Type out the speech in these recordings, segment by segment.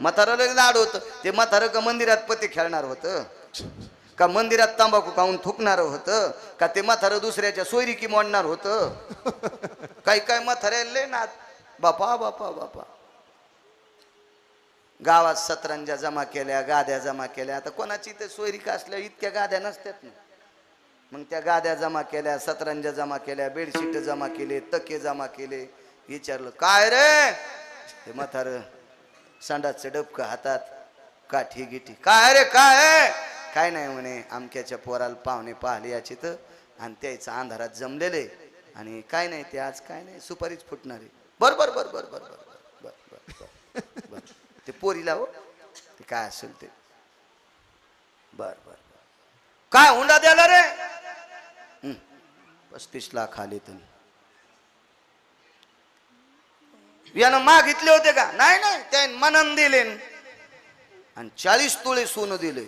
म्हाताराला लाड होतं. ते म्हातारं का मंदिरात पते खेळणार होतं का मंदिरात तंबाखू खाऊन थुकणार होतं का ते म्हातारं दुसऱ्याच्या सोयरीकी मोडणार होतं. काही काय म्हाताऱ्याला ना बापा बापा बापा. गावात सतरंजा जमा केल्या, गाद्या जमा केल्या. आता कोणाची ते सोयरीका असल्या इतक्या गाद्या नसतात ना. मग त्या गाद्या जमा केल्या, सतरंजा जमा केल्या, बेडशीट जमा केले, तके जमा केले. विचारलं काय रे. ते म्हातार संडासचं डबकं हातात, काठी गिठी. काय रे काय. काय नाही म्हणे आमक्याच्या पोराला पाहुणे पाहिले याची तर आणि त्याचं अंधारात जमलेले आणि काय नाही ते आज काय नाही सुपारीच फुटणारे. बर बर बर बर बर बर बर बर बर बर. ते पोरीला हो ते काय असेल ते. बर बर काय हुंडा द्याला रे. 35 लाख आले तुम्ही. यानं मागितले होते का. नाही नाही त्या मनन दिले आणि 40 तोळे सोनं दिले.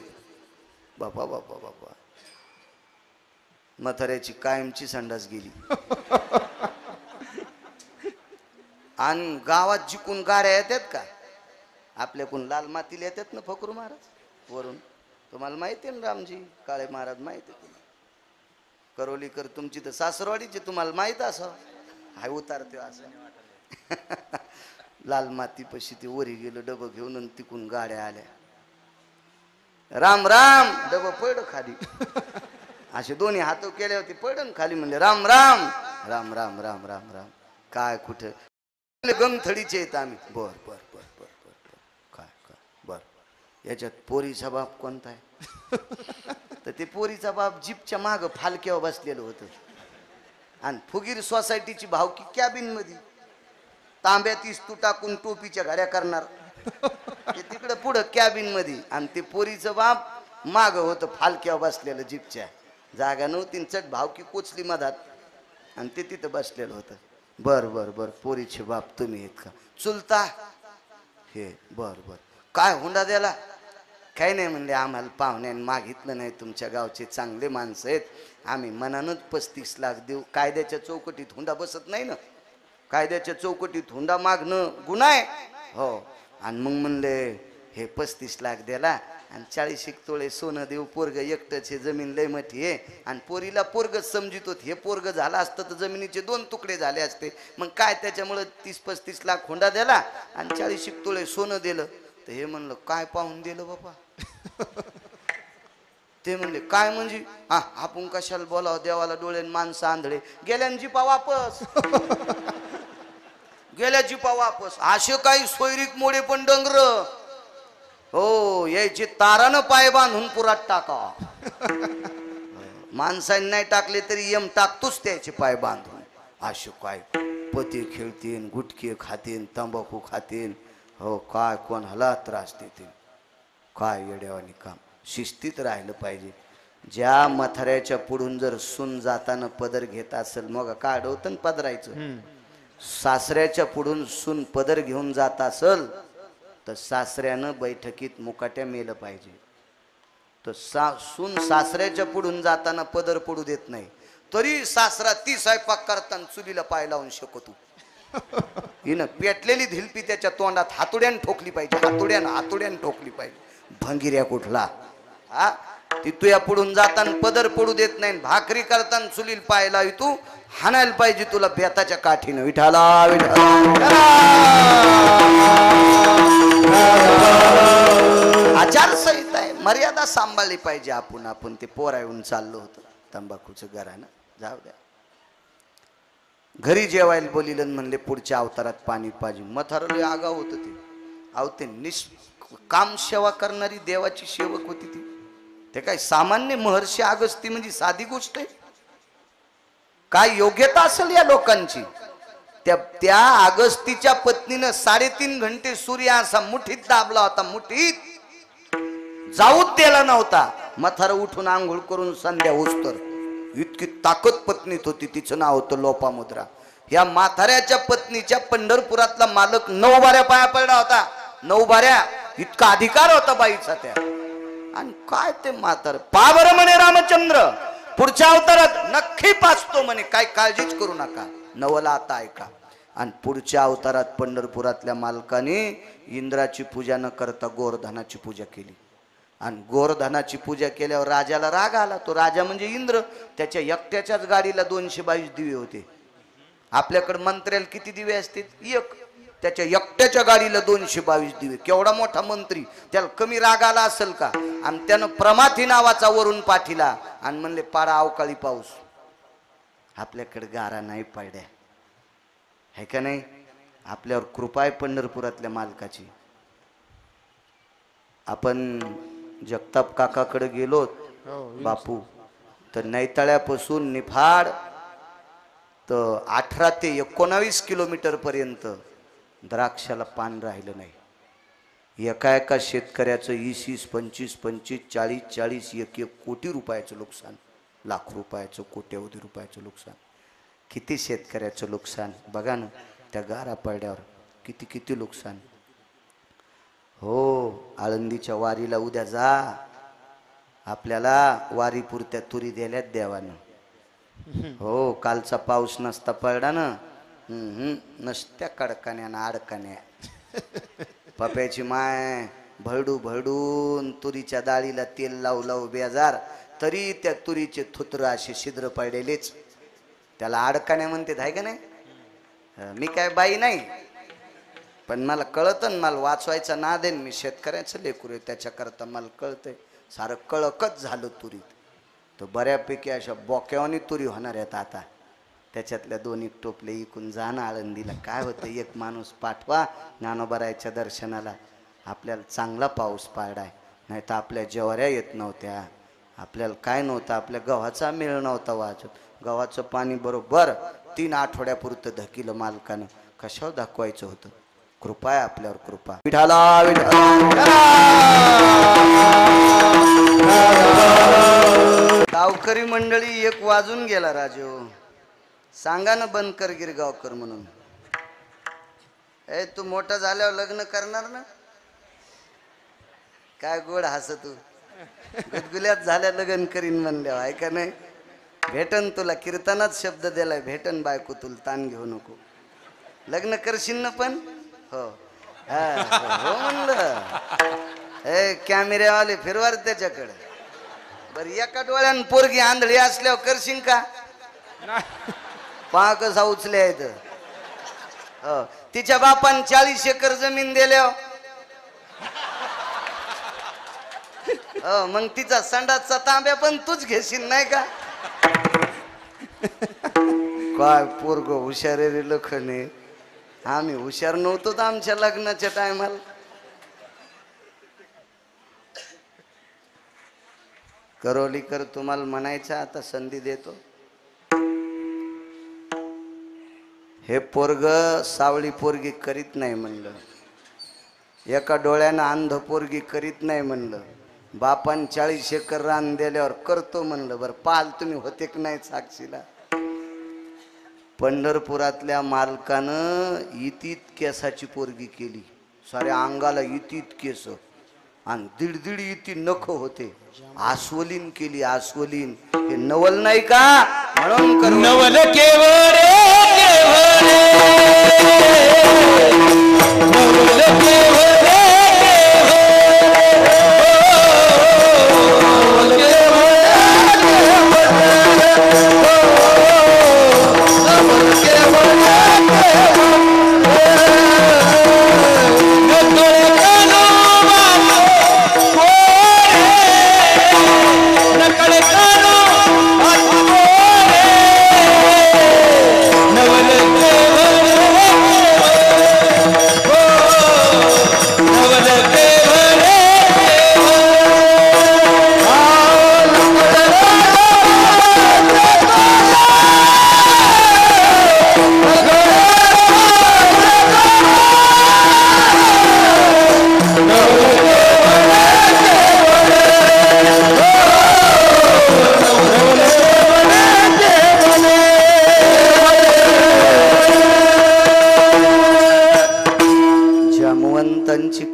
बापा बापा बापा. म्हाताऱ्याची कायमची संडास गेली. आणि गावात जिकून गाड्या येतात का आपल्याकडून लाल मातीला येतात ना फकरू महाराज वरून. तुम्हाला माहिती आहे ना रामजी काळे महाराज माहिती आहे तुम्हाला. करोलीकर तुमची तर सासरवाडीची तुम्हाला माहित असं हाय उतारते असं. लाल माती पशी ते वरी गेलं डबं घेऊन आणि तिकून गाड्या आल्या. राम राम डबं पड खाली. असे दोन्ही हात केले होते पडन खाली. म्हणले राम राम राम राम राम राम राम. काय कुठं गंगथडीचे आहेत आम्ही. बर बर बर बर बर बर. काय काय बर. याच्यात पोरीचा बाप कोणता आहे. तर ते पोरीचा बाप जीपच्या माग फालक्यावर बसलेलं होतं आणि फुगीर सोसायटीची भावकी कॅबिन मध्ये तांब्यात इस्तू टाकून टोपीच्या घड्या करणार. ते तिकडं पुढं कॅबिन मध्ये आणि ते पोरीचं बाप माग होतं फालक्यावर बसलेलं जीपच्या. जागा नव्हती चट भावकी कोचली मधात आणि ते तिथं बसलेलं होतं. बर बर बर पोरीचे बाप तुम्ही आहेत का चुलता. हे बर बर काय हुंडा द्याला. काही नाही म्हणले आम्हाला पाहुण्याने मागितलं नाही. तुमच्या गावचे चांगले माणसं आहेत आम्ही मनानच 35 लाख देऊ. कायद्याच्या चौकटीत हुंडा बसत नाही ना. कायद्याच्या चौकटीत हुंडा मागणं गुन्हा आहे हो. आणि मग म्हणले हे 35 लाख द्याला आणि 40 तोळे सोनं देऊ. पोरग एकटंच हे जमीन लय मोठी आहे आणि पोरीला पोरगच समजित होत. हे पोरग झालं असतं तर जमिनीचे 2 तुकडे झाले असते. मग काय त्याच्यामुळं 30-35 लाख हुंडा द्याला आणि 40 तोळे सोनं दिलं. तर हे म्हणलं काय पाहून दिलं बाबा. ते म्हणले काय म्हणजे हा आपण कशाला बोलावं देवाला डोळे माणसं आंधळे. गेल्यान जीपा वापस. गेल्या जीपा वापस. असे काही सोयरीक मोडे पण डंगर हो यायचे तारानं पाय बांधून पुरात टाका. माणसांनी नाही टाकले तरी यम टाकतोच त्याचे पाय बांधून. असे काय पते खेळतीन गुटखे खातीन तंबाखू खातीन हो. काय कोणाला त्रास देतील काय येड्यावानी काम. शिस्तीत राहिलं पाहिजे. ज्या मथाऱ्याच्या पुढून जर सून जाताना पदर घेत असेल मग काय अडवतं पदरायचं. सासऱ्याच्या पुढून सून पदर घेऊन जात असेल तर सासऱ्यानं बैठकीत मुकाट्या मेलं पाहिजे. तर सून सासऱ्याच्या पुढून जाताना पदर पडू देत नाही तरी सासरा ती स्वयंपाक करताना चुलीला पाय लावून शकतो. हिनं पेटलेली धिलपी त्याच्या तोंडात हातुड्यान ठोकली पाहिजे. हातुड्यान ठोकली पाहिजे. भंगिऱ्या कुठला हा. ती तुया पुढून जाताना पदर पडू देत नाही. भाकरी करताना चुलीला पाय लावी तू हाणायला पाहिजे तुला बेताच्या काठीनं. विठाला आचारसंहिता आहे. मर्यादा सांभाळली पाहिजे. आपण ते पोरा येऊन चाललो होतं तंबाखूचं घरानं. जाऊ द्या. घरी जेवायला बोलिलं म्हणले पुढच्या अवतारात पाणी पाहिजे. मथारले आगाव होतं ते. अहो ते काम सेवा करणारी देवाची सेवक होती ती. ते काय सामान्य महर्षी अगस्ती म्हणजे साधी गोष्ट आहे. काय योग्यता असेल या लोकांची. त्या अगस्तीच्या पत्नीनं 3.5 घंटे सूर्य असा मुठीत दाबला होता. मुठीत जाऊच दिला नव्हता. मथार उठून आंघोळ करून संध्या होस्तर. इतकी ताकद पत्नीत होती. तिचं नाव होतं लोपामुद्रा. या म्हाताऱ्याच्या पत्नीच्या पंढरपुरातला मालक 9 बाऱ्या पाया पडला होता. 9 बाऱ्या इतका अधिकार होता बाईचा त्या. आणि काय ते म्हातार पा बरं म्हणे रामचंद्र पुढच्या अवतारात नक्की पाचतो म्हणे. काय काळजीच करू नका. नवला आता ऐका. आणि पुढच्या अवतारात पंढरपुरातल्या मालकाने इंद्राची पूजा न करता गोवर्धनाची पूजा केली आणि गोवर्धनाची पूजा केल्यावर राजाला राग आला. तो राजा म्हणजे इंद्र. त्याच्या एकट्याच्याच गाडीला 222 दिवे होते. आपल्याकडे मंत्र्याला किती दिवे असतील? एक. त्याच्या एकट्याच्या गाडीला 222 दिवे. केवढा मोठा मंत्री, त्याला कमी राग आला असेल का? आणि त्यानं प्रमाथी नावाचा वरून पाठीला आणि म्हणले पाडा अवकाळी पाऊस. आपल्याकडे गारा नाही पडल्या है का नाही? आपल्यावर कृपा आहे पंढरपुरातल्या मालकाची. आपण जगताप काकाकडे गेलो बापू, तर नैताळ्यापासून निफाड तर 18 ते 19 किलोमीटर पर्यंत द्राक्षाला पान राहिलं नाही. एका एका शेतकऱ्याचं 20 25 25 40 40 1 कोटी रुपयाचं नुकसान, लाख रुपयाचं, कोट्यवधी रुपयाचं नुकसान. किती शेतकऱ्याचं नुकसान बघा ना. त्या गारा पडल्यावर किती किती नुकसान. हो, आळंदीच्या वारीला उद्या जा. आपल्याला वारी पुरत्या तुरी दिल्यात देवानं. हो, कालचा पाऊस नसता पडला ना, नसत्या कडकान्या अडकान्या. पप्याची माय भरडू भरडून तुरीच्या डाळीला तेल लावू लावू बेजार, तरी त्या तुरीचे थुत्र असे छिद्र पडलेलेच. त्याला अडकान्या म्हणते आहे का नाही? मी काय बाई नाही, पण मला कळतं ना, मला वाचवायचा नाद आहे. मी शेतकऱ्याचं लेकरू आहे, त्याच्याकरता मला कळतंय. सारं कळकच झालं तुरीत. तर बऱ्यापैकी अशा बोक्यावानी तुरी होणार आहेत आता. त्याच्यातल्या 2-1 टोपले इकून जाणं आळंदीला. काय होतं, एक माणूस पाठवा ज्ञानोबारायच्या दर्शनाला. आपल्याला चांगला पाऊस पाडाय, नाही तर आपल्या ज्वाऱ्या येत नव्हत्या. आपल्याला काय नव्हतं, आपल्या गव्हाचा मेळ नव्हता वाजत. गव्हाचं पाणी बरोबर 3 आठवड्यापुरतं धकिलं मालकानं. कशावर दाखवायचं होतं? कृपा आहे आपल्यावर, कृपा. विठाला गावकरी मंडळी 1 वाजून गेला. राजू सांगा ना बंद कर गिरगावकर म्हणून. तू मोठा झाल्यावर लग्न करणार ना? काय गोड हस तू. गुदगुल्यात झाल्या लग्न करीन म्हणल्यावर आहे का नाही? भेटन तुला, कीर्तनात शब्द दिलाय, भेटन बायको तुला, ताण घेऊ नको. लग्न करशील ना पण? हो हो म्हणलं. कॅमेऱ्यावाले फिरवार त्याच्याकडे. बरं, एका डोळ्यानं पोरगी आंधळी असल्यावर करशील का? पहा कसा उचले आहेत. हो, तिच्या बापान 40 एकर जमीन दिल्यावर हो, मग तिचा संडासचा तांब्या पण तूच घेशील नाही का? काय पोरग हुशार रे लखने. आम्ही हुशार नव्हतो आमच्या लग्नाच्या टायमाला. करोलीकर तुम्हाला म्हणायचं, आता संधी देतो. हे पोरग सावळी पोरगी करीत नाही म्हणलं, एका डोळ्यानं अंध पोरगी करीत नाही म्हणलं, बापान 40 एकर रान दिल्यावर करतो म्हणलं. बरं, पाल तुम्ही होते की नाही साक्षीला? पंढरपुरातल्या मालकानं इतीत केसाची पोरगी केली. साऱ्या अंगाला इतीत केस आणि 1.5 इती नख होते. आस्वलीन केली, आस्वलीन. हे नवल नाही का? म्हणून नवल केवळ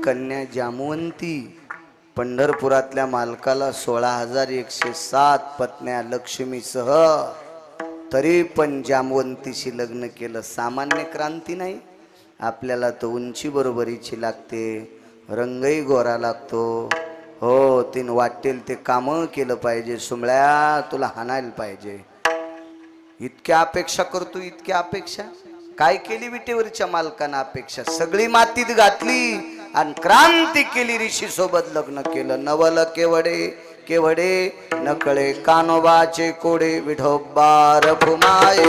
कन्या जामवंती. पंढरपुरातल्या मालकाला 16,107 पत्न्या लक्ष्मीसह तरी पण जामवंतीशी लग्न केलं. सामान्य क्रांती नाही. आपल्याला तर उंची बरोबरीची लागते, रंगही गोरा लागतो. हो, तीन वाटेल ते कामं केलं पाहिजे. सुमळ्या तुला हाणायला पाहिजे. इतक्या अपेक्षा करतो, इतक्या अपेक्षा. काय केली विटेवरच्या मालकानं अपेक्षा? सगळी मातीत घातली आणि क्रांती केली. ऋषी सोबत लग्न केलं. नवल केवडे केवडे नकळे कानोबाचे कोडे विठोबार फुमाये.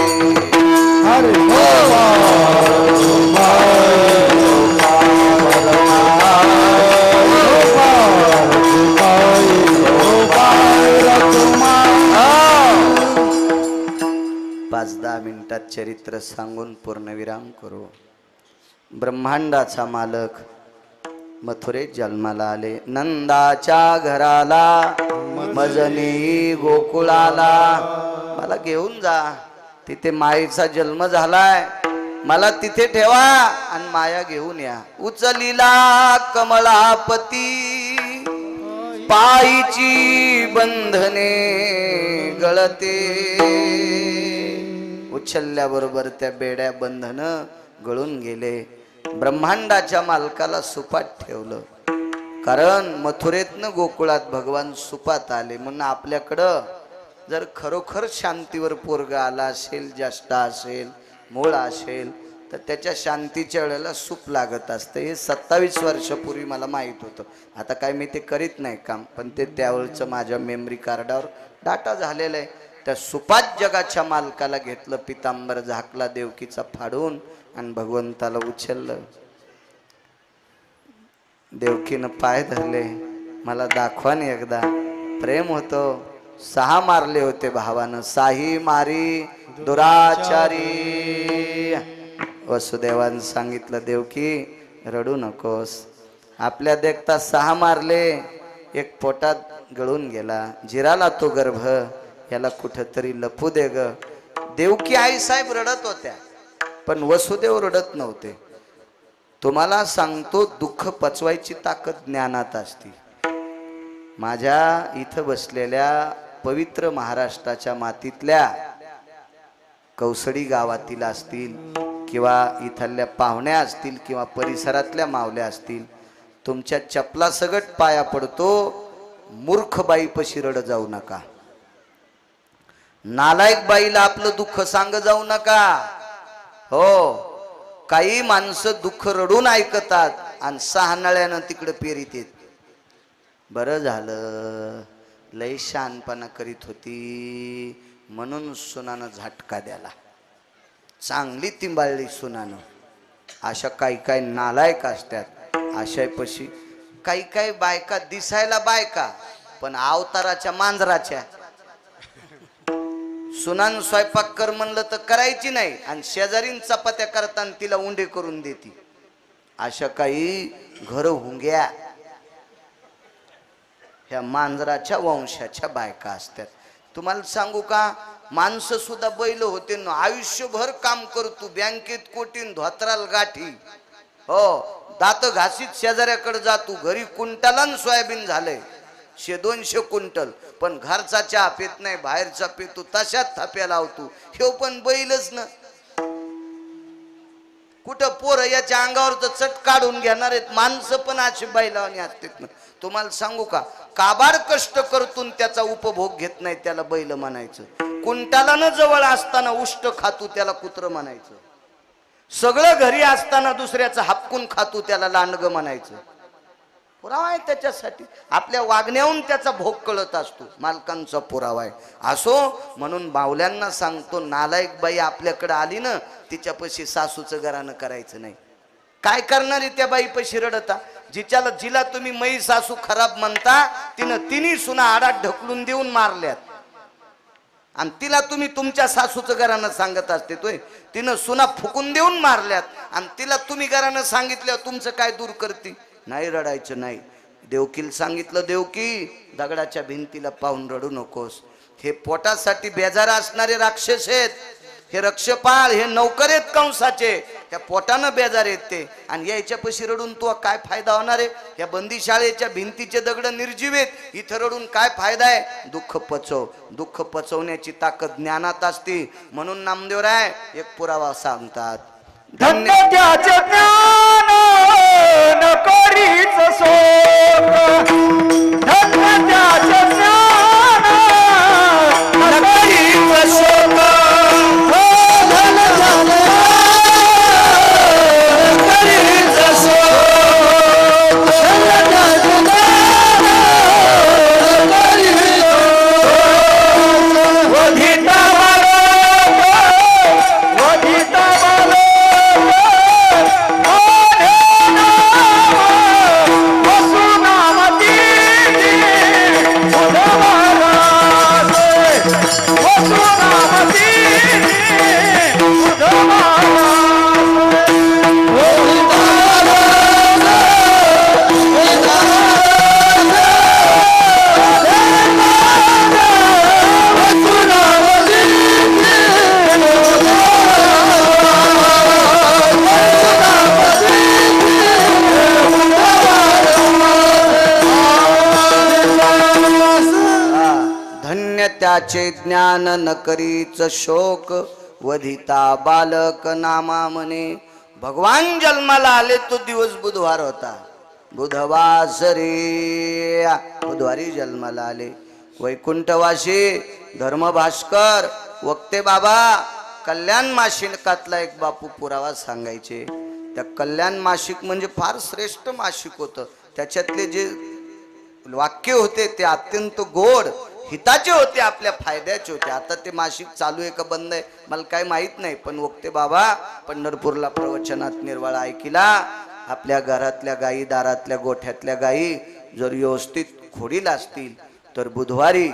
पाच 10 मिनिटात चरित्र सांगून पूर्णविराम करू. ब्रह्मांडाचा मालक मथुरेत जन्माला आले. नंदाच्या घराला मजनी गोकुळाला. मला घेऊन जा, तिथे मायेचा जन्म झालाय. मला तिथे ठेवा आणि माया घेऊन या. उचलिला कमलापती पायीची बंधने गळते. उचलल्याबरोबर त्या बेड्या बंधन गळून गेले. ब्रह्मांडाच्या मालकाला सुपात ठेवलं. कारण मथुरेतनं गोकुळात भगवान सुपात आले. म्हणून आपल्याकडं जर खरोखर शांतीवर पोरगा आला असेल, ज्येष्ठा असेल, मूळ असेल, तर त्याच्या शांतीच्या वेळेला सूप लागत असतं. हे 27 वर्षापूर्वी मला माहीत होतं. आता काय मी ते करीत नाही काम, पण ते त्यावेळचं माझ्या मेमरी कार्डावर डाटा झालेला आहे. त्या सुपात जगाच्या मालकाला घेतलं, पितांबर झाकला देवकीचा फाडून आणि भगवंताला उचललं. देवकीनं पाय धरले. मला दाखवा ना एकदा. प्रेम होतो. 6 मारले होते भावानं. साही मारी दुराचारी. वसुदेवानं सांगितलं, देवकी रडू नकोस. आपल्या देखता 6 मारले, एक पोटात गळून गेला. जिराला तो गर्भ, याला कुठेतरी लपू दे ग. देवकी आई साहेब रडत होत्या, पण वसुदेव रडत नव्हते. तुम्हाला सांगतो, दुःख पचवायची ताकद ज्ञानात असते. माझ्या इथं बसलेल्या पवित्र महाराष्ट्राच्या मातीतल्या कौसडी गावातील असतील किंवा इथल्या पाहुण्या असतील किंवा परिसरातल्या मावल्या असतील, तुमच्या चपला सगट पाया पडतो. मूर्ख बाईपाशी रड जाऊ नका. नालायक बाईला आपलं दुःख सांग जाऊ नका. हो, काही माणसं दुःख रडून ऐकतात आणि 6 नळ्यानं तिकडे पेरीत येत. बरं झालं, लय शहाणपणा करीत होती म्हणून सुनानं झटका द्याला. चांगली तिंबाळली सुनानं. अशा काही काही नालायक असतात. अशापशी काही काही बायका दिसायला बायका, पण अवताराच्या मांजराच्या. सुनान स्वयंपाक कर म्हणलं तर करायची नाही आणि शेजारीन चपात्या करताना तिला उंडे करून देती. अशा काही घर हुंग्या ह्या मांजराच्या वंशाच्या बायका असतात. तुम्हाला सांगू का, माणसं सुद्धा बैल होते ना. आयुष्यभर काम करतो, बँकेत कोटीन, धोत्राल गाठी. हो, दात घासीत शेजाऱ्याकडे जातो. घरी क्विंटलान सोयाबीन झालंय, 100-200 क्विंटल, पण घरचा चहा पेत नाही, बाहेरचा पेतो. तशात थाप्या लावतो. हे पण बैलच ना. कुठं पोरं याच्या अंगावर चट काढून घेणार आहेत. माणसं पण अशी बैलावानी असतात ना. तुम्हाला सांगू का, काबाड कष्ट करतून त्याचा उपभोग घेत नाही त्याला बैल म्हणायचं. कुंटालानं जवळ असताना उष्ट खातू त्याला कुत्र म्हणायचं. सगळं घरी असताना दुसऱ्याचं हापकून खातू त्याला लांडग म्हणायचं. पुरावा आहे त्याच्यासाठी. आपल्या वागण्याहून त्याचा भोग कळत असतो. मालकांचा पुरावा आहे. असो, म्हणून बावल्यांना सांगतो, नालायक बाई आपल्याकडे आली ना, तिच्यापाशी सासूचं घरानं करायचं नाही. काय करणार आहे त्या बाईपाशी रडता? जिला तुम्ही मै सासू खराब म्हणता, तिनं तिन्ही सुना आडात ढकलून देऊन मारल्यात. आणि तिला तुम्ही तुमच्या सासूचं घरानं सांगत असते. तोय तिनं सुना फुकून देऊन मारल्यात आणि तिला तुम्ही घरानं सांगितलं तुमचं काय दूर करते? नाही, रडायचं नाही. देवकीला सांगितलं, देवकी दगडाच्या भिंतीला पाहून रडू नकोस. हे पोटासाठी बेजार असणारे राक्षस आहेत. हे रक्षपाळ, हे नौकर आहेत कंसाचे. त्या पोटानं बेजार येते आणि यायच्या पशी रडून तू काय फायदा होणार आहे? या बंदीशाळेच्या भिंतीचे दगड निर्जीव आहेत, इथं रडून काय फायदा आहे? दुःख पचव. दुःख पचवण्याची ताकद ज्ञानात असते. म्हणून नामदेवराय एक पुरावा सांगतात, धन्य त्याचे ज्ञान न करीच शोक, धन्य त्याचे ज्ञान न करीच शोक, धन झाले करीच शोक, धन्य त्याचे ज्ञान करीच शोक, वधिता वधिता त्याचे ज्ञान न करीच शोक, वधिता बालक नामा म्हणे. भगवान जन्माला आले तो दिवस बुधवार होता. बुधवासरी बुधवारी जन्माला आले. वैकुंठवासी धर्मभास्कर वक्ते बाबा कल्याण मासिकातला एक बापू पुरावा सांगायचे. त्या कल्याण मासिक म्हणजे फार श्रेष्ठ मासिक होतं. त्याच्यातले जे वाक्य होते ते अत्यंत गोड हिताचे होते, आपल्या फायद्याचे होते. आता ते मासिक चालू आहे का बंद आहे मला काही माहित नाही, पण वक्ते बाबा पंढरपूरला प्रवचनात निर्वाळा ऐकिला. आपल्या घरातल्या गायी, दारातल्या गोठ्यातल्या गायी जर व्यवस्थित खोडीला असतील तर बुधवारी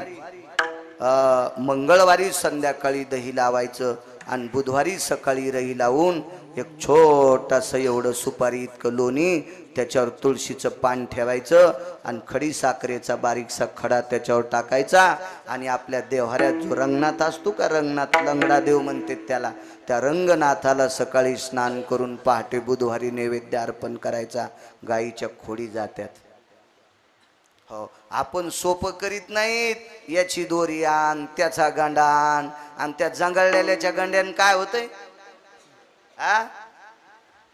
मंगळवारी संध्याकाळी दही लावायचं आणि बुधवारी सकाळी रही लावून एक छोटासा एवढं सुपारी इतकं लोणी, त्याच्यावर तुळशीचं पान ठेवायचं आणि खडी साखरेचा बारीकसा खडा त्याच्यावर टाकायचा आणि आपल्या देव्हाऱ्यात जो रंगनाथ असतो का, रंगनाथ लंगडा देव म्हणते त्याला, त्या रंगनाथाला सकाळी स्नान करून पहाटे बुधवारी नैवेद्य अर्पण करायचा. गाईच्या खोडी जात्यात. हो, आपण सोपं करीत नाहीत. याची दोरी आण, त्याचा गांडा आण आणि त्या जंगळलेल्याच्या गंड्यान काय होतंय?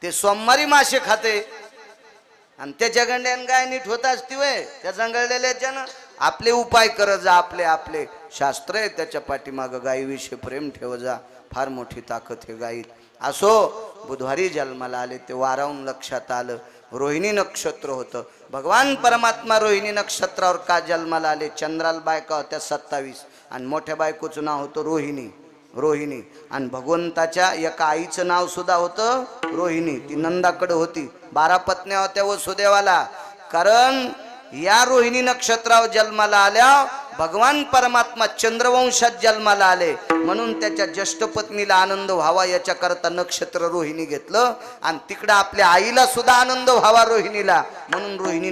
ते सोमवारी मासे खाते आणि त्याच्या गंड्यान गाय नीट होत असती वय. त्या जंगळलेल्याच्यानं आपले उपाय कर जा, आपले आपले शास्त्र आहे त्याच्या पाठीमाग. गायीविषयी प्रेम ठेव जा, फार मोठी ताकद हे गायीत. असो, बुधवारी जन्माला आले ते वारावून लक्षात आलं रोहिणी नक्षत्र होतं. भगवान परमात्मा रोहिणी नक्षत्रावर का जन्माला आले? चंद्राला बायका होत्या 27 आणि मोठ्या बायकोचं नाव होतं रोहिणी. रोहिणी आणि भगवंताच्या एका आईचं नाव सुद्धा होतं रोहिणी. ती नंदाकडे होती. 12 पत्न्या होत्या वसुदेवाला. कारण या रोहिणी नक्षत्रावर जन्माला आल्या भगवान परमात्मा चंद्रवंशात जन्माला आले म्हणून त्याच्या ज्येष्ठ पत्नीला आनंद व्हावा याच्याकरता नक्षत्र रोहिणी घेतलं आणि तिकडे आपल्या आईला सुद्धा आनंद व्हावा रोहिणीला म्हणून रोहिणी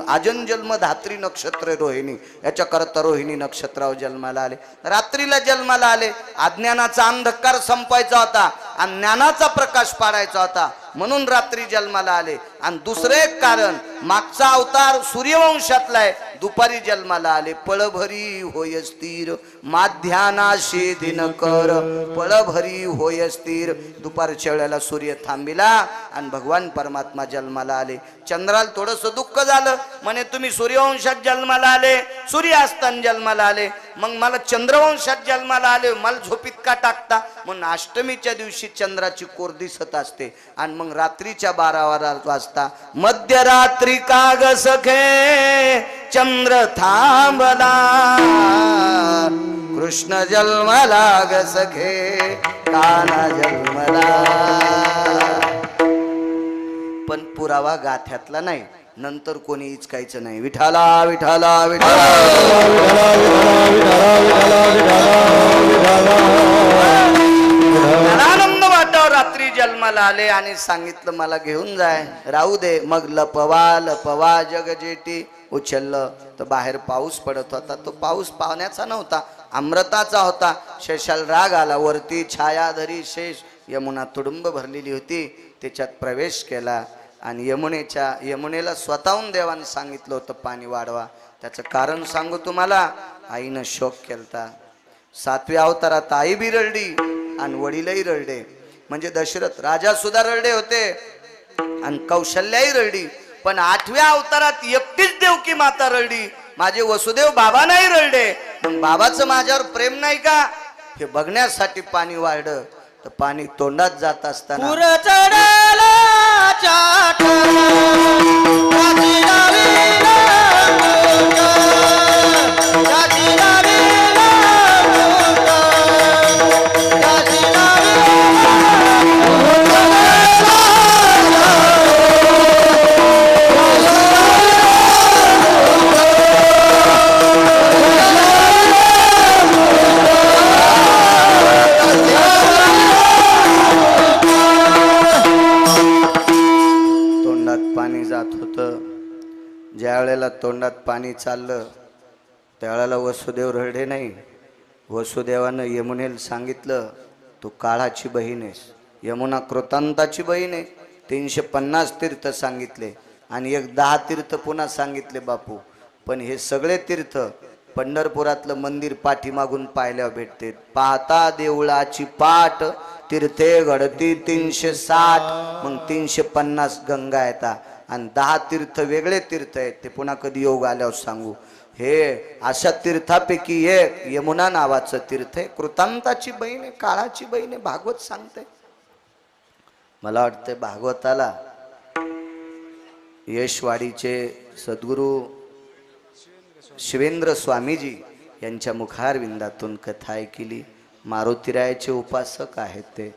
आजन जन्म धात्री नक्षत्र रोहिणी याच्याकरता रोहिणी नक्षत्रावर जन्माला आले. रात्रीला जन्माला आले. अज्ञानाचा अंधकार संपायचा होता आणि ज्ञानाचा प्रकाश पाडायचा होता म्हणून रात्री जन्माला आले. आणि दुसरे एक कारण, मागचा अवतार सूर्यवंशातला आहे. दुपारी जन्माला आले. पळभरी होय स्थिर माध्यानाशी दिनकर, पळभरी होय स्थिर. दुपारच्या वेळेला सूर्य थांबिला आणि भगवान परमात्मा जन्माला आले. चंद्राला थोडंसं दुःख झालं, म्हणे तुम्ही सूर्यवंशात जन्माला आले, सूर्यास्तान जन्माला आले, मग मला चंद्रवंशात जन्माला आले, मला झोपीत का टाकता? म्हणून अष्टमीच्या दिवशी चंद्राची कोर दिसत असते आणि मग रात्रीच्या 12 वाजता मध्यरात्री काग सखे चंद्र थांबला, कृष्ण जन्मला ग सखे कान्हा जन्मला. पण पुरावा गाथ्यातला नाही. नंतर कोणी इचकायचं नाही. विठाला विठाला विठाला आनंद वाटाव. रात्री जन्माला आले आणि सांगितलं मला घेऊन जाय, राहू दे. मग लपवा लपवा जग जेटी उचललं तर बाहेर पाऊस पडत होता. तो पाऊस पावण्याचा नव्हता, अमृताचा होता. शेषाला राग आला. वरती छायाधरी शेष, यमुना तुडुंब भरलेली होती. त्याच्यात प्रवेश केला आणि यमुनेला स्वतःहून देवाने सांगितलं होतं पाणी वाढवा. त्याचं कारण सांगू तुम्हाला. आईनं शोक केलता. 7व्या अवतारात आई बी रडली आणि वडीलही रडले. म्हणजे दशरथ राजा सुद्धा रडले होते आणि कौशल्याही रडली. पण 8व्या अवतारात एकटीच देवकी माता रडली. माझे वसुदेव बाबा नाही रडले. मग बाबाचं माझ्यावर प्रेम नाही का हे बघण्यासाठी पाणी वाढलं. तर पाणी तोंडात जात असताना पुर चढला चाट ज्या वेळेला तोंडात पाणी चाललं त्यावेळेला वसुदेव रडले नाही. वसुदेवानं यमुनेला सांगितलं तू काळाची बहीण आहेस. यमुना कृतांताची बहीण आहे. 350 तीर्थ सांगितले आणि 10 तीर्थ पुन्हा सांगितले बापू. पण हे सगळे तीर्थ पंढरपुरातलं मंदिर पाठीमागून पाहिल्यावर भेटते. पाहता देवळाची पाठ तीर्थे घडती 360. मग 350 गंगा येतात आणि 10 तीर्थ वेगळे तीर्थ आहेत. ते पुन्हा कधी योग आल्यावर सांगू. हे अशा तीर्थापैकी एक यमुना नावाचं तीर्थ आहे. कृतांताची बहीण आहे, काळाची बहीण आहे. भागवत सांगते. मला वाटतं भागवताला यशवाडीचे सद्गुरू शिवेंद्र स्वामीजी यांच्या मुखारविंदातून कथा ऐकली. मारुतीरायाचे उपासक आहेत ते.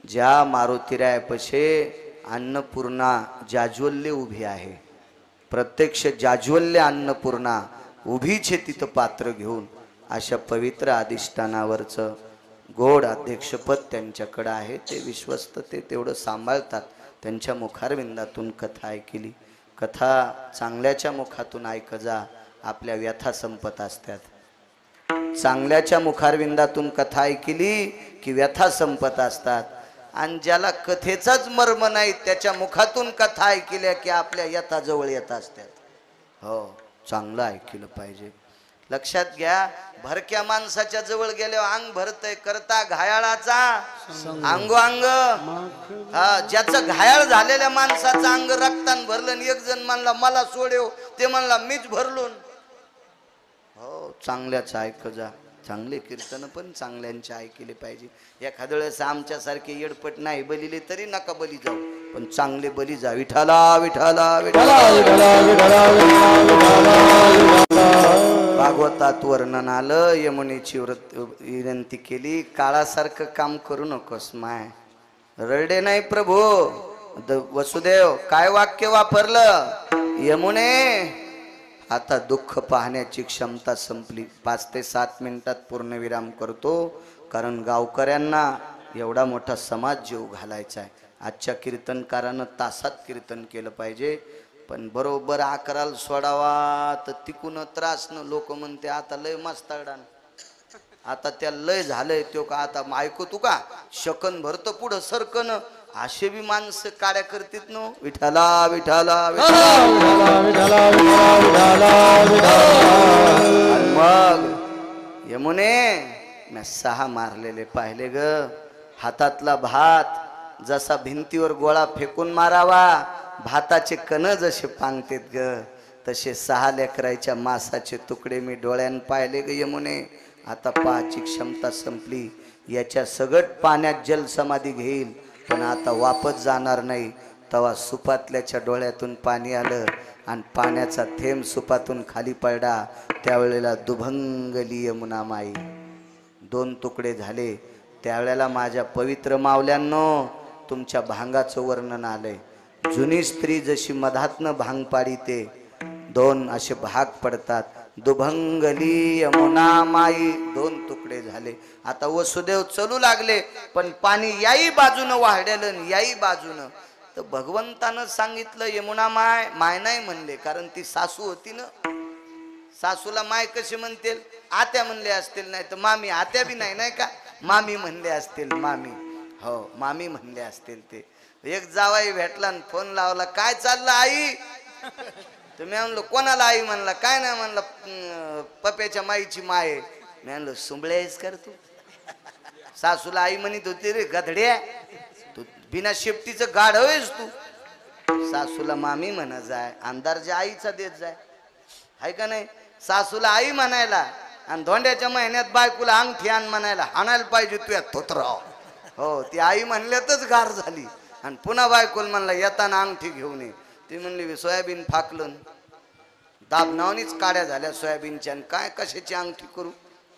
ज्या मारुतीरायापाशी अन्नपूर्णा जाज्वल्य उभी आहे, प्रत्यक्ष जाज्वल्य अन्नपूर्णा उभीच आहे तिथं पात्र घेऊन. अशा पवित्र अधिष्ठानावरचं गोड अध्यक्षपद त्यांच्याकडं आहे. ते विश्वस्त ते तेवढं सांभाळतात. त्यांच्या मुखारविंदातून कथा ऐकली. कथा चांगल्याच्या मुखातून ऐक जा, आपल्या व्यथा संपत असतात. चांगल्याच्या मुखारविंदातून कथा ऐकली की व्यथा संपत असतात. आणि ज्याला कथेचाच मर्म नाही त्याच्या मुखातून कथा ऐकल्या की आपल्या यथा जवळ येत असतात. हो, चांगलं ऐकलं पाहिजे. लक्षात घ्या, भरक्या माणसाच्या जवळ गेल्यावर अंग भरतय. करता घायाळाचा अंगोअंग. हा, ज्याचं घायाळ झालेल्या माणसाचं अंग रक्तान भरलं. एक जण म्हणला मला सोडेव, ते म्हणला मीच भरलो. हो, चांगल्याच ऐक जा. चांगले कीर्तन पण चांगल्यांचे ऐकले पाहिजे. एखाद्या वेळेस आमच्यासारखे येडपट नाही बलिले तरी नका बली जाऊ, पण चांगले बली जा. विठाला विठाला विठाला. भागवतात वर्णन आलं. यमुनेची विनंती केली, काळासारखं काम करू नकोस माय. रडे नाही प्रभू. वसुदेव काय वाक्य वापरलं? यमुने आता दुःख पाहण्याची क्षमता संपली. 5 ते 7 मिनिटात पूर्णविराम करतो, कारण गावकऱ्यांना एवढा मोठा समाज जीव घालायचा आहे. आजच्या कीर्तनकारानं तासात कीर्तन केलं पाहिजे, पण बरोबर 11ला सोडावा तर तिकून त्रासनं लोक म्हणते आता लय मस्ताडान, आता त्या लय झालंय तो का आता ऐकू तू का शकन भरतं पुढं सरकन. असे बी माणसं काड्या करतात नो. विठाला विठाला मग यमुने मी 6 मारलेले पाहिले ग. हातातला भात जसा भिंतीवर गोळा फेकून मारावा, भाताचे कण जसे पांगतेत ग, तसे 6 लेकराच्या मांसाचे तुकडे मी डोळ्यान पाहिले ग यमुने. आता पाहायची क्षमता संपली. याच्या सगट पाण्यात जलसमाधी घेईल, पण आता वापस जाणार नाही. तवा सुपातल्याच्या डोळ्यातून पाणी आलं आणि पाण्याचा थेंब सुपातून खाली पडला. त्यावेळेला दुभंगली यमुना माई. 2 तुकडे झाले. त्यावेळेला माझ्या पवित्र मावल्यांनो तुमच्या भांगाचं वर्णन आलंय. जुनी स्त्री जशी मधातनं भांग पाडीते, 2 असे भाग पडतात. दुभंगली यमुना माई. 2 तुकडे झाले. आता वसुदेव चलू लागले, पण पाणी याही बाजूनं वाढलेलं याही बाजूनं. तर भगवंतानं सांगितलं यमुना माय. माय नाही म्हणले, कारण ती सासू होती ना. सासूला माय कशी म्हणतील? आत्या म्हणले असतील, नाही तर मामी. आत्या बी नाही, नाही का, मामी म्हणले असतील. मामी, हो मामी म्हणले असतील. ते एक जावाई भेटला आणि फोन लावला, काय चाललं आई? तुम्ही म्हणलो कोणाला आई म्हणला? काय नाही म्हणला, पप्याच्या माईची माय. मी म्हणलो सुंबळे आहेस कर तू? सासूला आई म्हणत होती रे गधड्या, तू बिना शेपटीचं गाढव आहेस तू. सासूला मामी म्हणत जाय, अंधार जे आईचा देत जाय, आहे का नाही? सासूला आई म्हणायला आणि धोंड्याच्या महिन्यात बायकोला अंगठी आण म्हणायला हाणायला पाहिजे तू थोतराव. हो, ती आई म्हणल्यातच गार झाली. आणि पुन्हा बायकोला म्हणला येताना अंगठी घेऊन ये. ती म्हणली सोयाबीन फाकलं, दाबनावनीच काड्या झाल्या सोयाबीनच्या, आणि काय कशाची अंगठी करू?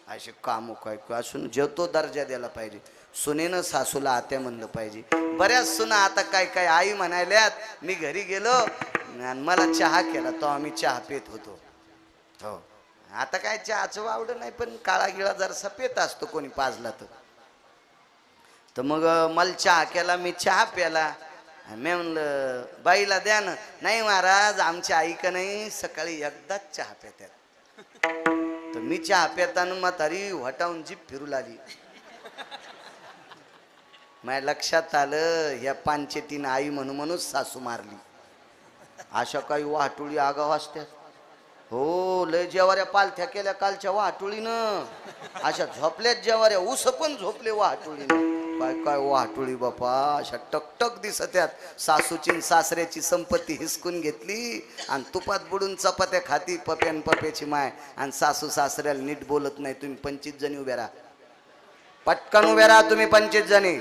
असे काम काय असून जो तो दर्जा द्यायला पाहिजे. सुनेनं सासूला आत्या म्हणलं पाहिजे. बऱ्याच सुना आता काय काय आई म्हणायल्यात. मी घरी गेलो आणि मला चहा केला, तो आम्ही चहा पेत होतो. हो, आता काय चहाचं वावडं नाही, पण काळा गिळा जरासा पेत असतो कोणी पाजला तर मग मला चहा केला, मी चहा प्याला. मी म्हणलं बाईला द्या ना. नाही महाराज, आमची आई का नाही सकाळी एकदाच चहा पितात. तर मी चहा पिताना म्हातारी वटावून जीभ फिरू लागली. माझ्या लक्षात आलं ह्या पानचेटीनं आई म्हणूनच सासू मारली. अशा काही वाहटुळी आगाव असतात. हो, लय जेवाऱ्या पालथ्या केल्या कालच्या वाहटुळीनं. अशा झोपल्यात जेवाऱ्या, ऊस पण झोपले वाहटुळीनं. काय काय वाहटुळी बापा, अशा टकटक दिसत्यात. सासूची सासऱ्याची संपत्ती हिसकून घेतली आणि तुपात बुडून चपात्या खाती पप्यान पप्याची माय. आणि सासू सासऱ्याला नीट बोलत नाही. तुम्ही 25 जणी उभ्या राहा, पटकन उभ्या राहा तुम्ही 25 जणी.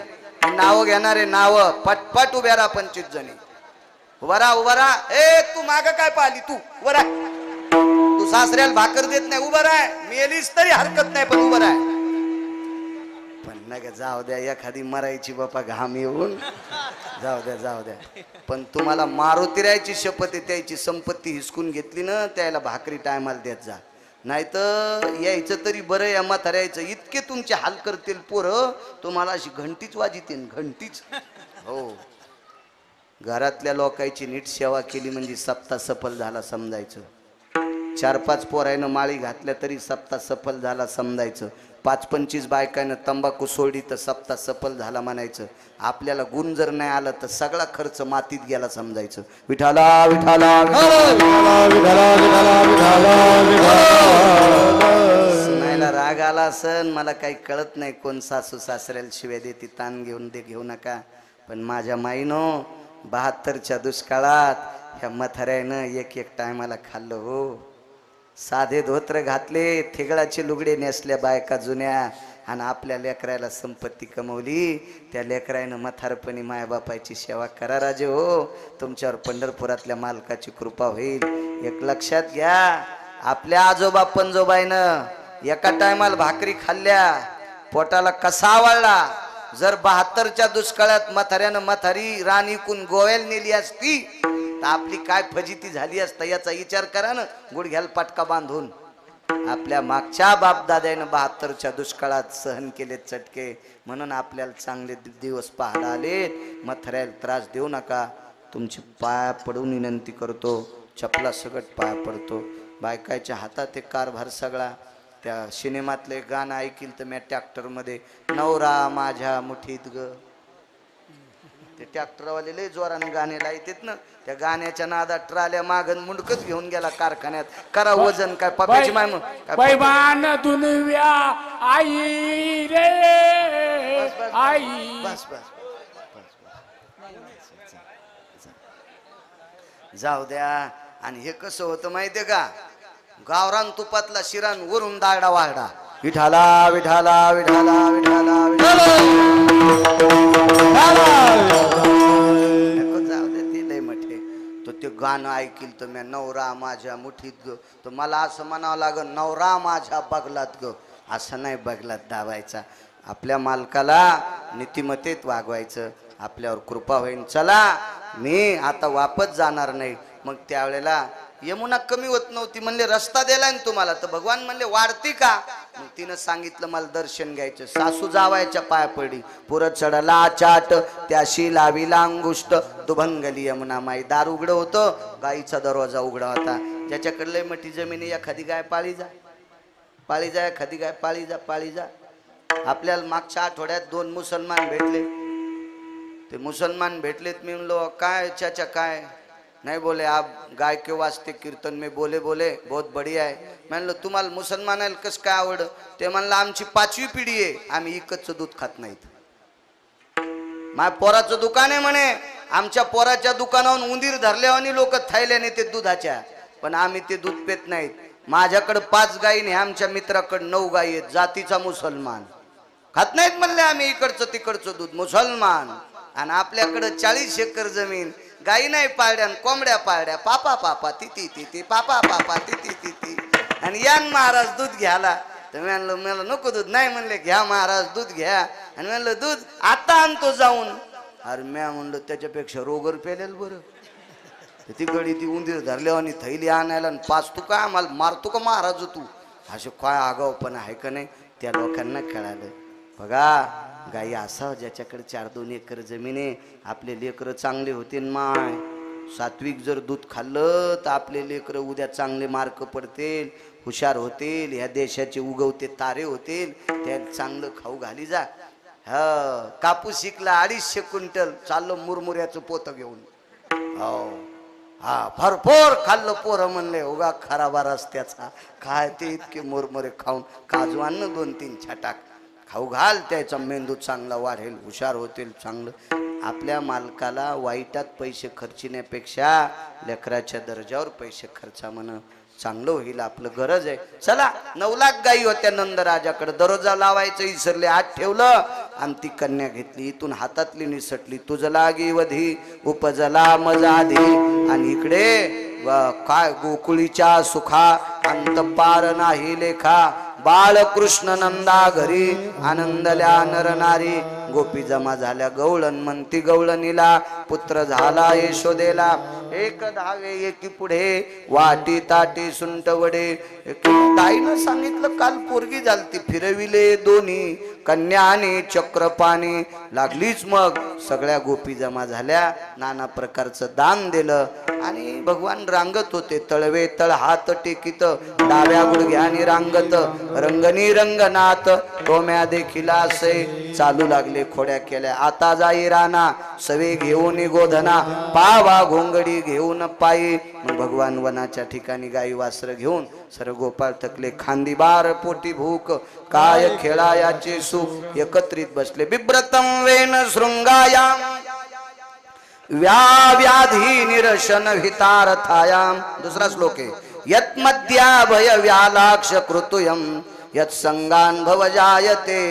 नावं घेणारे नाव पटपट उभ्या राहा 25 जणी. उभा राहा, उभा राहा. ए तू माग काय पाहिली? तू उभा राहा. तू सासऱ्याला भाकर देत नाही, उभा राहा. मेलीस तरी हरकत नाही, पण उभा राहा. पण नका जाऊ द्या, एखादी मरायची बापा घाम येऊन. जाऊ द्या, जाऊ द्या. पण तुम्हाला मारुतीरायची शपथ आहे, त्याची संपत्ती हिसकून घेतली ना, त्याला भाकरी टायमाला देत जा. नाही तर यायचं तरी बरं, या म्हाताऱ्याचं इतके तुमचे हाल करतील पोरं, तुम्हाला अशी घंटीच वाजितील, घंटीच. हो, घरातल्या लोकांची नीट सेवा केली म्हणजे सप्ताह सफल झाला समजायचं. 4-5 पोरायनं माळी घातल्या तरी सप्ताह सफल झाला समजायचं. 5-25 बायकानं तंबाखू सोडली तर सप्ताह सफल झाला म्हणायचं. आपल्याला गुण जर नाही आला तर सगळा खर्च मातीत गेला समजायचं. विठाला विठाला सुनायला राग आला असन, मला काही कळत नाही कोण सासू सासऱ्याला शिव्या देते, ताण घेऊ नका. पण माझ्या माईनो 72च्या दुष्काळात ह्या म्हाताऱ्यानं एक टायमाला खाल्लं. हो, साधे धोत्र घातले, थिगळाचे लुगडे नेसल्या बायका जुन्या, आणि आपल्या लेकरायला संपत्ती कमवली. त्या लेकरायनं म्हातारपणी मायबापाची सेवा करा राजे. हो, तुमच्यावर पंढरपुरातल्या मालकाची कृपा होईल. एक लक्षात घ्या, आपल्या आजोबा पणजोबाईनं एका टायमाला भाकरी खाल्ल्या, पोटाला कसा आवळला. जर 72च्या दुष्काळात म्हातारी राणीकून गोव्याला नेली असती तर आपली काय फजिती झाली असता याचा विचार करा ना. गुडघ्याला पटका बांधून आपल्या मागच्या बापदाद्यानं 72च्या दुष्काळात सहन केले चटके. म्हणून आपल्याला चांगले दिवस पाहायला आले. म्हाताऱ्याला त्रास देऊ नका. तुमची पाया पडून विनंती करतो, चपला सगट पाया पडतो. बायकाच्या हातात एक कारभार सगळा. त्या सिनेमातले गाणं ऐकील तर मी ट्रॅक्टरमध्ये, नवरा माझ्या मुठीत ग, ते ट्रॅक्टरवाले लय जोराने गाणे लायतेत ना. त्या गाण्याच्या नादात ट्राल्या मागन मुंडकच घेऊन गेला कारखान्यात. करा वजन काय पप्याची माय पैमान दुनिया आई रे आई. बस बस जाऊ द्या. आणि हे कसं होतं माहितीये का, गावरान तुपातला शिरान वरून दाडा वाढा. विठाला विठाला विठाला विठाला जाऊ दे, ते लय मोठे. तो ते गाणं ऐकील तर मी नवरा माझ्या मुठीत ग, तर मला असं म्हणावं लागल नवरा माझ्या बगलात ग. असं नाही बगलात दाबायचा. आपल्या मालकाला नीतिमतेत वागवायचं, आपल्यावर कृपा होईल. चला मी आता वापस जाणार नाही. मग त्यावेळेला यमुना कमी होत नव्हती, म्हणले रस्ता दिलाय ना तुम्हाला, तर भगवान म्हणले वाढती का. मग तिनं सांगितलं मला दर्शन घ्यायचं. सासू जावायच्या पाया पडली, पुरत चढला चाट त्याशी लावीला अंगुष्ट, दुभंगली यमुना माई. दार उघडं होतं, गाईचा दरवाजा उघडा होता. ज्याच्याकडे लय मोठी जमीन आहे, एखादी गाय पाळी जा, पाळी जा, एखादी गाय पाळी जा, पाळी जा. आपल्याला मागच्या आठवड्यात 2 मुसलमान भेटले. ते मुसलमान भेटलेत. मी म्हणलो काय चाचा काय? नाही बोले आप गाय के वास्ते कीर्तन में बोले बोले बहुत बढ़िया है. म्हणलं तुम्हाला मुसलमानाला कसं काय आवड? ते म्हणलं आमची 5वी पिढी आहे, आम्ही इकतचं दूध खात नाहीत. माझ्या पोराचं दुकान आहे म्हणे, आमच्या पोराच्या दुकानावरून उंदीर धरल्यावानी लोक थायल्याने ते दुधाच्या, पण आम्ही ते दूध पेत नाहीत. माझ्याकडे 5 गायी नाही, आमच्या मित्राकडे 9 गायी आहेत, जातीचा मुसलमान. खात नाहीत म्हणले आम्ही इकडचं तिकडचं दूध, मुसलमान. आणि आपल्याकडे 40 एकर जमीन, गायी नाही पाळड्या, कोंबड्या पाळड्या, पापा पापा तिती तिती पापा पापा तिती तिती. आणि यान महाराज दूध घ्यायला. तर म्हणलं मला नको दूध. नाही म्हणले घ्या महाराज दूध घ्या. आणि म्हणलं दूध आता आणतो जाऊन. अरे म्या म्हणलं त्याच्यापेक्षा रोगर पेलेल बरं. ती गडी ती उंदीर धरल्यावानी थैली आणायला, आणि 5 तू काय आम्हाला मारतो का महाराज तू? असे काय आगाव पण आहे का नाही, त्या लोकांना कळालं. बघा गाई असा ज्याच्याकडे 4-2 एकर जमीन आहे, आपले लेकरं चांगले होते माय. सात्विक जर दूध खाल्लं तर आपले लेकरं उद्या चांगले मार्क पडतील, हुशार होतील, ह्या देशाचे उगवते तारे होतील. त्या चांगलं खाऊ घाली जा. हा कापूस शिकला 250 क्विंटल, चाललो मुरमुऱ्याचं पोतं घेऊन. हो हा भरपूर खाल्लं. पोरं म्हणले उगा खराबा रस्त्याचा काय ते इतके मुरमुरे खाऊन. काजू आणणं 2-3 छटाक खाऊ घाल, त्याचा मेंदू चांगला वाढेल, हुशार होतील चांगलं. आपल्या मालकाला वाईटात पैसे खर्चण्यापेक्षा लेकराच्या दर्जावर पैसे खर्चा म्हण, चांगलं होईल, आपलं गरज आहे. चला 9 लाख गायी होत्या नंदराजाकडे, दरोजा लावायचं विसरले, आत ठेवलं आणि ती कन्या घेतली. इथून हातातली निसटली. तुझ लागी वधी उपजला मजाधी. आणि इकडे काय गोकुळीच्या सुखा अंत पार नाही लेखा. बाळकृष्ण नंदा घरी आनंदल्या नर नारी. गोपी जमा झाल्या गवळण म्हणती गवळणीला, पुत्र झाला यशोदेला. एक धावे एकी पुढे वाटी ताटी सुंट वडे. ताईनं सांगितलं काल पोरगी झालती, फिरविले दोन्ही कन्या आणि चक्रपाणी. लागलीच मग सगळ्या गोपी जमा झाल्या, नाना प्रकारचं दान दिलं. आणि भगवान रांगत होते, तळवे तळ हात टेकित, डाव्या गुडघ्यानी रांगत, रंगनी रंगनाथ टोम्या देखील असे. चालू लागले खोड्या केल्या, आता जाई राणा सवे घेऊन गोधना, पावा घोंगडी घेऊन पायी. मग भगवान वनाच्या ठिकाणी गाई वासर घेऊन सर गोपाळ थकले, खांदी बार पोटी भूक, काय खेळायाचे सुख. एकत्रित बसले. बिभ्रतम वेन शृंगायाम व्याधी निरशन हितार्थायाम. दुसरा श्लोक आहे. यत मध्याभय व्यालाक्ष कृतुयम यत संगान भव जायते.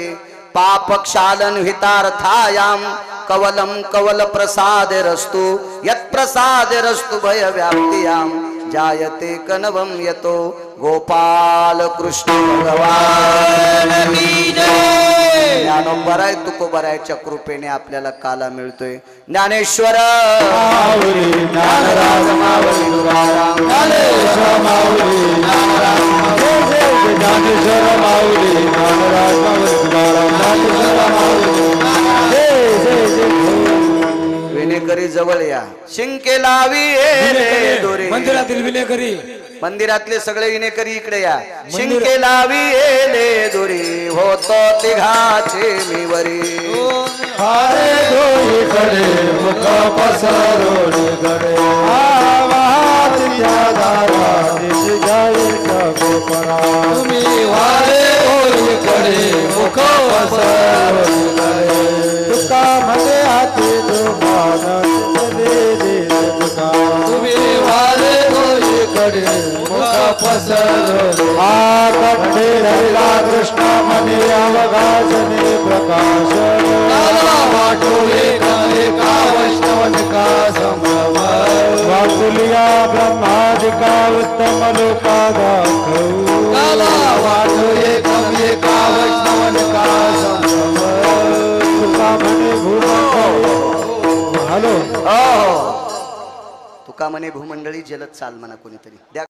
पाप क्षालन हितार्थायाम कवलम कवल प्रसाद रस्तु यत प्रसाद रस्तु भय व्याप्तियाम. जायते कनवम यतो गोपाल कृष्ण भगवान की जय. ज्ञानोबराय तुकोबरायच्या कृपेने आपल्याला काला मिळतोय. ज्ञानेश्वर माऊली, ज्ञानराज माऊली, तुकाराम ज्ञानेश्वर माऊली, ज्ञानराज माऊली, ज्ञानेश्वर माऊली, ज्ञानराज माऊली, तुकाराम ज्ञानेश्वर माऊली. विनेकरी जवळ या. शिंके लावी दोरे. मंदिरातील विनेकरी, मंदिरातले सगळे विनेकरी इकडे या. शिंके लावी एले दोरी होतो तिघाचे मी वरी. हारे दोरी कडे मुख पसरोडी कडे. आवाज त्या दारा दिस जाई का गोपरा. तुम्ही वारे दोरी कडे मुख पसरोडी कडे. तुका मध्ये हाती दुकान दे दे तुका. तुम्ही वारे दोरी कडे मुख पसरोडी. आकडे धरला कृष्ण मनी अवघाजने प्रकाश. वाटो एका एका वैष्णवनिका संभ्रम. वाकुलिया ब्रह्मादिका उत्तम लोका दाखवू. वाटो एका एका वैष्णवनिका संभ्रम. तुका म्हणे भूमंडळी. हॅलो तुका म्हणे भूमंडळी जलद चाल म्हणा कोणीतरी द्या.